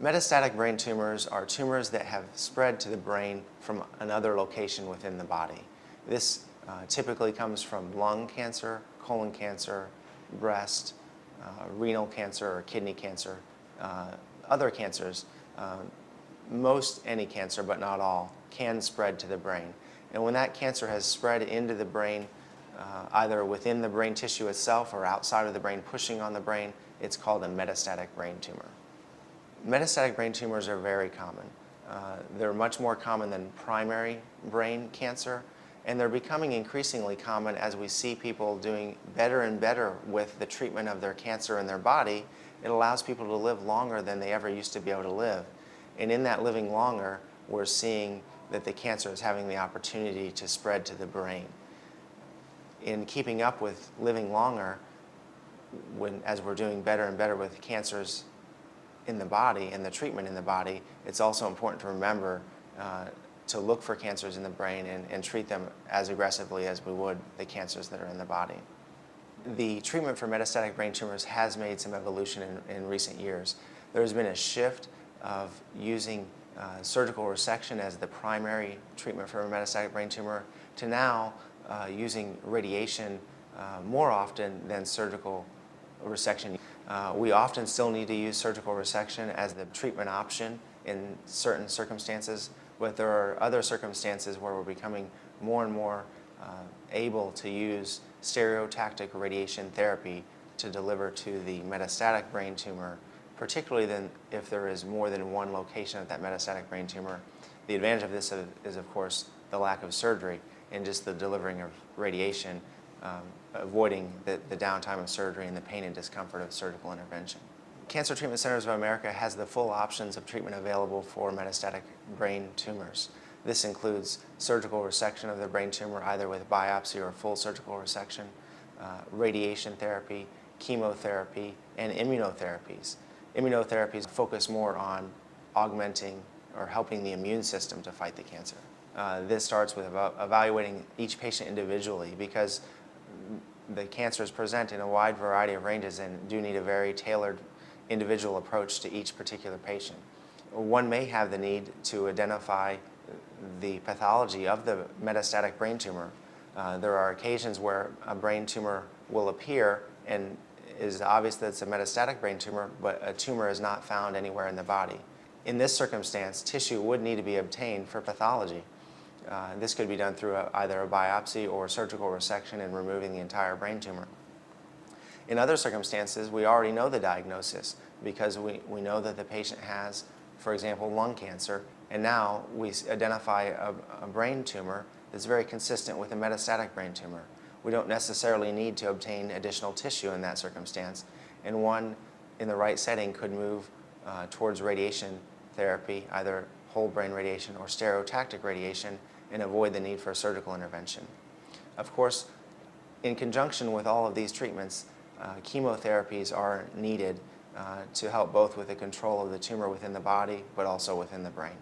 Metastatic brain tumors are tumors that have spread to the brain from another location within the body. This typically comes from lung cancer, colon cancer, breast, renal cancer or kidney cancer, other cancers. Most any cancer, but not all, can spread to the brain. And when that cancer has spread into the brain, either within the brain tissue itself or outside of the brain, pushing on the brain, it's called a metastatic brain tumor. Metastatic brain tumors are very common. They're much more common than primary brain cancer, and they're becoming increasingly common as we see people doing better and better with the treatment of their cancer in their body. It allows people to live longer than they ever used to be able to live. And in that living longer, we're seeing that the cancer is having the opportunity to spread to the brain. In keeping up with living longer, as we're doing better and better with cancers in the body and the treatment in the body, it's also important to remember to look for cancers in the brain and treat them as aggressively as we would the cancers that are in the body. The treatment for metastatic brain tumors has made some evolution in recent years. There's been a shift of using surgical resection as the primary treatment for a metastatic brain tumor to now using radiation more often than surgical resection. We often still need to use surgical resection as the treatment option in certain circumstances, but there are other circumstances where we're becoming more and more able to use stereotactic radiation therapy to deliver to the metastatic brain tumor, particularly then if there is more than one location of that metastatic brain tumor. The advantage of this is, of course, the lack of surgery and just the delivering of radiation, avoiding the downtime of surgery and the pain and discomfort of surgical intervention. Cancer Treatment Centers of America has the full options of treatment available for metastatic brain tumors. This includes surgical resection of the brain tumor, either with biopsy or full surgical resection, radiation therapy, chemotherapy, and immunotherapies. Immunotherapies focus more on augmenting or helping the immune system to fight the cancer. This starts with evaluating each patient individually, because the cancers present in a wide variety of ranges and do need a very tailored individual approach to each particular patient. One may have the need to identify the pathology of the metastatic brain tumor. There are occasions where a brain tumor will appear and is obvious that it's a metastatic brain tumor, but a tumor is not found anywhere in the body. In this circumstance, tissue would need to be obtained for pathology. This could be done through either a biopsy or surgical resection and removing the entire brain tumor. In other circumstances, we already know the diagnosis because we know that the patient has, for example, lung cancer, and now we identify a brain tumor that's very consistent with a metastatic brain tumor. We don't necessarily need to obtain additional tissue in that circumstance, and one in the right setting could move towards radiation therapy, either whole brain radiation or stereotactic radiation, and avoid the need for surgical intervention. Of course, in conjunction with all of these treatments, chemotherapies are needed to help both with the control of the tumor within the body, but also within the brain.